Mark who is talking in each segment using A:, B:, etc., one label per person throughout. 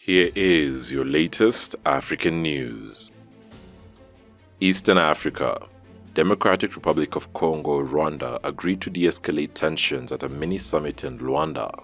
A: Here is your latest African news. Eastern Africa. Democratic Republic of Congo, Rwanda agreed to de-escalate tensions at a mini-summit in Luanda.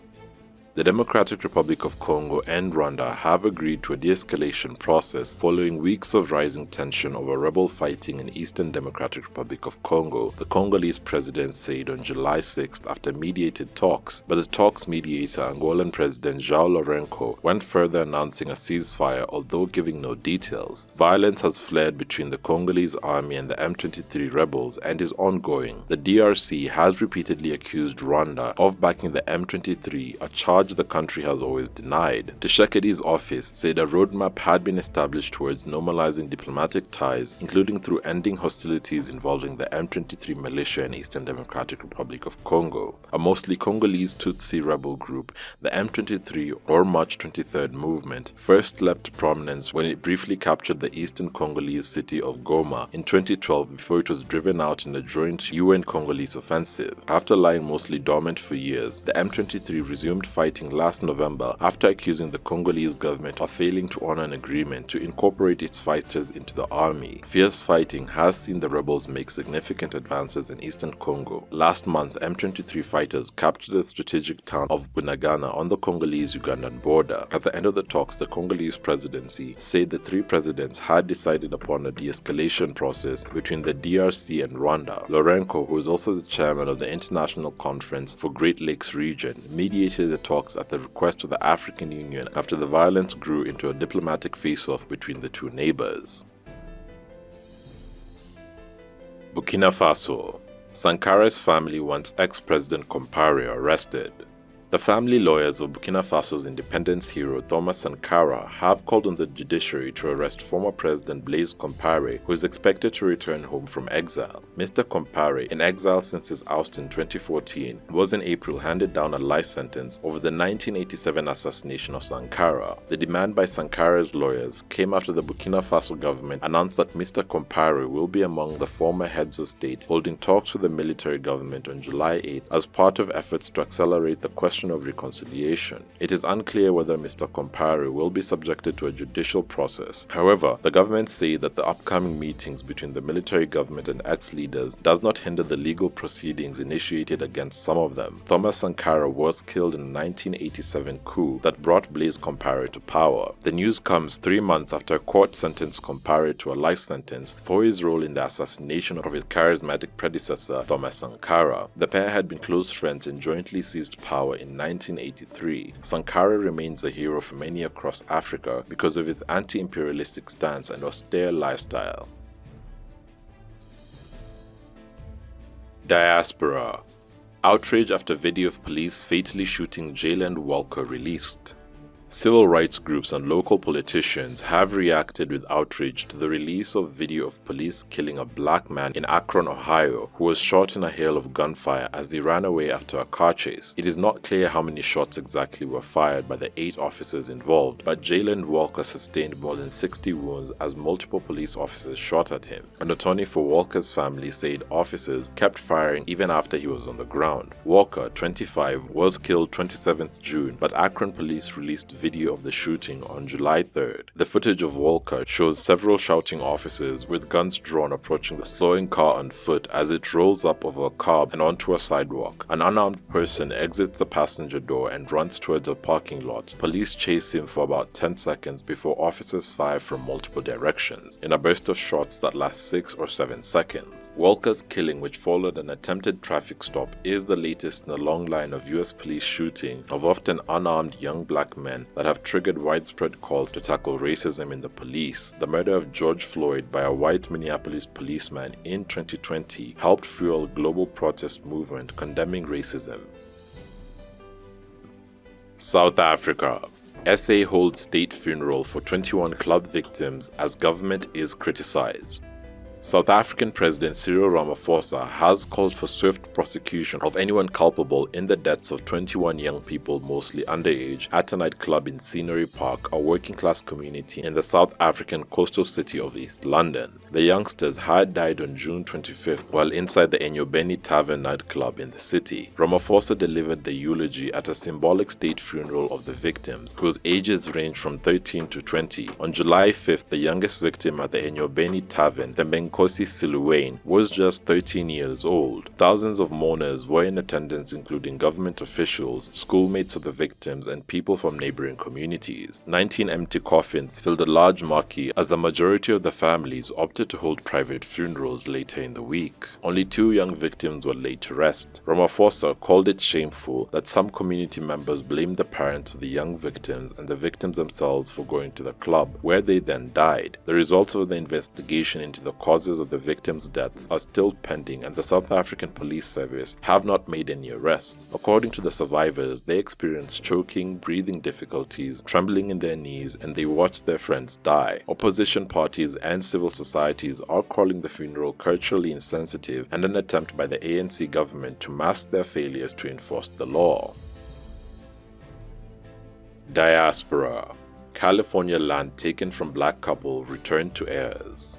A: The Democratic Republic of Congo and Rwanda have agreed to a de-escalation process following weeks of rising tension over rebel fighting in Eastern Democratic Republic of Congo, the Congolese president said on July 6th after mediated talks, but the talks mediator, Angolan President João Lourenço, went further announcing a ceasefire although giving no details. Violence has flared between the Congolese army and the M23 rebels and is ongoing. The DRC has repeatedly accused Rwanda of backing the M23, a charge the country has always denied. Tshisekedi's office said a roadmap had been established towards normalizing diplomatic ties, including through ending hostilities involving the M23 militia in Eastern Democratic Republic of Congo. A mostly Congolese Tutsi rebel group, the M23 or March 23rd movement, first leapt prominence when it briefly captured the eastern Congolese city of Goma in 2012 before it was driven out in a joint UN-Congolese offensive. After lying mostly dormant for years, the M23 resumed fighting last November after accusing the Congolese government of failing to honor an agreement to incorporate its fighters into the army. Fierce fighting has seen the rebels make significant advances in eastern Congo. Last month, M23 fighters captured the strategic town of Bunagana on the Congolese-Ugandan border. At the end of the talks, the Congolese presidency said the three presidents had decided upon a de-escalation process between the DRC and Rwanda. Lourenço, who is also the chairman of the International Conference for Great Lakes Region, mediated the talks at the request of the African Union after the violence grew into a diplomatic face-off between the two neighbors. Burkina Faso. Sankara's family wants ex-President Compaoré arrested. The family lawyers of Burkina Faso's independence hero Thomas Sankara have called on the judiciary to arrest former President Blaise Compaoré, who is expected to return home from exile. Mr. Compaoré, in exile since his oust in 2014, was in April handed down a life sentence over the 1987 assassination of Sankara. The demand by Sankara's lawyers came after the Burkina Faso government announced that Mr. Compaoré will be among the former heads of state holding talks with the military government on July 8th as part of efforts to accelerate the question of reconciliation. It is unclear whether Mr. Compaoré will be subjected to a judicial process. However, the government say that the upcoming meetings between the military government and ex-leaders does not hinder the legal proceedings initiated against some of them. Thomas Sankara was killed in a 1987 coup that brought Blaise Compaoré to power. The news comes 3 months after a court sentenced Compaoré to a life sentence for his role in the assassination of his charismatic predecessor, Thomas Sankara. The pair had been close friends and jointly seized power in 1983. Sankara remains a hero for many across Africa because of his anti-imperialistic stance and austere lifestyle. Diaspora. Outrage after video of police fatally shooting Jayland Walker released. Civil rights groups and local politicians have reacted with outrage to the release of video of police killing a black man in Akron, Ohio, who was shot in a hail of gunfire as he ran away after a car chase. It is not clear how many shots exactly were fired by the 8 officers involved, but Jayland Walker sustained more than 60 wounds as multiple police officers shot at him. An attorney for Walker's family said officers kept firing even after he was on the ground. Walker, 25, was killed 27th June, but Akron police released video of the shooting on July 3rd. The footage of Walker shows several shouting officers with guns drawn approaching the slowing car on foot as it rolls up over a curb and onto a sidewalk. An unarmed person exits the passenger door and runs towards a parking lot. Police chase him for about 10 seconds before officers fire from multiple directions in a burst of shots that last 6 or 7 seconds. Walker's killing, which followed an attempted traffic stop, is the latest in a long line of US police shooting of often unarmed young black men that have triggered widespread calls to tackle racism in the police. The murder of George Floyd by a white Minneapolis policeman in 2020 helped fuel a global protest movement condemning racism. South Africa. SA holds state funeral for 21 club victims as government is criticized. South African President Cyril Ramaphosa has called for swift prosecution of anyone culpable in the deaths of 21 young people, mostly underage, at a nightclub in Scenery Park, a working-class community in the South African coastal city of East London. The youngsters had died on June 25th while inside the Enyobeni Tavern nightclub in the city. Ramaphosa delivered the eulogy at a symbolic state funeral of the victims, whose ages range from 13 to 20. On July 5th, the youngest victim at the Enyobeni Tavern, the Nkosi Silwane, was just 13 years old. Thousands of mourners were in attendance, including government officials, schoolmates of the victims, and people from neighboring communities. 19 empty coffins filled a large marquee as a majority of the families opted to hold private funerals later in the week. Only 2 young victims were laid to rest. Ramaphosa called it shameful that some community members blamed the parents of the young victims and the victims themselves for going to the club, where they then died. The results of the investigation into the causes of the victims' deaths are still pending, and the South African Police Service have not made any arrests. According to the survivors, they experienced choking, breathing difficulties, trembling in their knees, and they watched their friends die. Opposition parties and civil societies are calling the funeral culturally insensitive and an attempt by the ANC government to mask their failures to enforce the law. Diaspora. California land taken from black couple returned to heirs.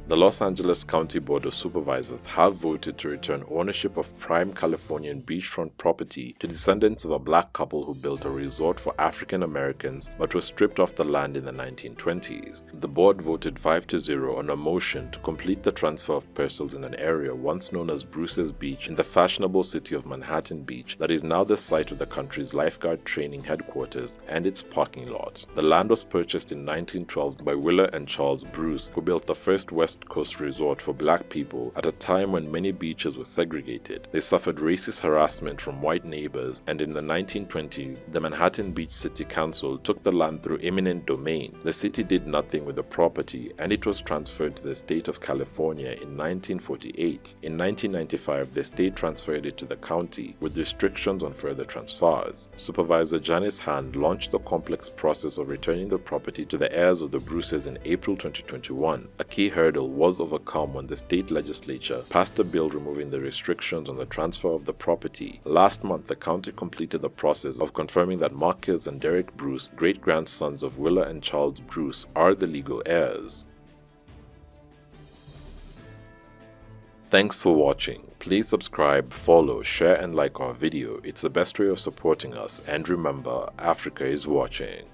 A: The Los Angeles County Board of Supervisors have voted to return ownership of prime Californian beachfront property to descendants of a black couple who built a resort for African Americans but was stripped of the land in the 1920s. The board voted 5-0 on a motion to complete the transfer of parcels in an area once known as Bruce's Beach in the fashionable city of Manhattan Beach that is now the site of the country's lifeguard training headquarters and its parking lot. The land was purchased in 1912 by Willa and Charles Bruce, who built the first West Coast resort for black people at a time when many beaches were segregated. They suffered racist harassment from white neighbors, and in the 1920s, the Manhattan Beach City Council took the land through eminent domain. The city did nothing with the property, and it was transferred to the state of California in 1948. In 1995, the state transferred it to the county, with restrictions on further transfers. Supervisor Janice Hand launched the complex process of returning the property to the heirs of the Bruces in April 2021. A key hurdle was overcome when the state legislature passed a bill removing the restrictions on the transfer of the property. Last month, the county completed the process of confirming that Marcus and Derek Bruce, great-grandsons of Willa and Charles Bruce, are the legal heirs. Thanks for watching. Please subscribe, follow, share and like our video. It's the best way of supporting us, and remember, Africa is watching.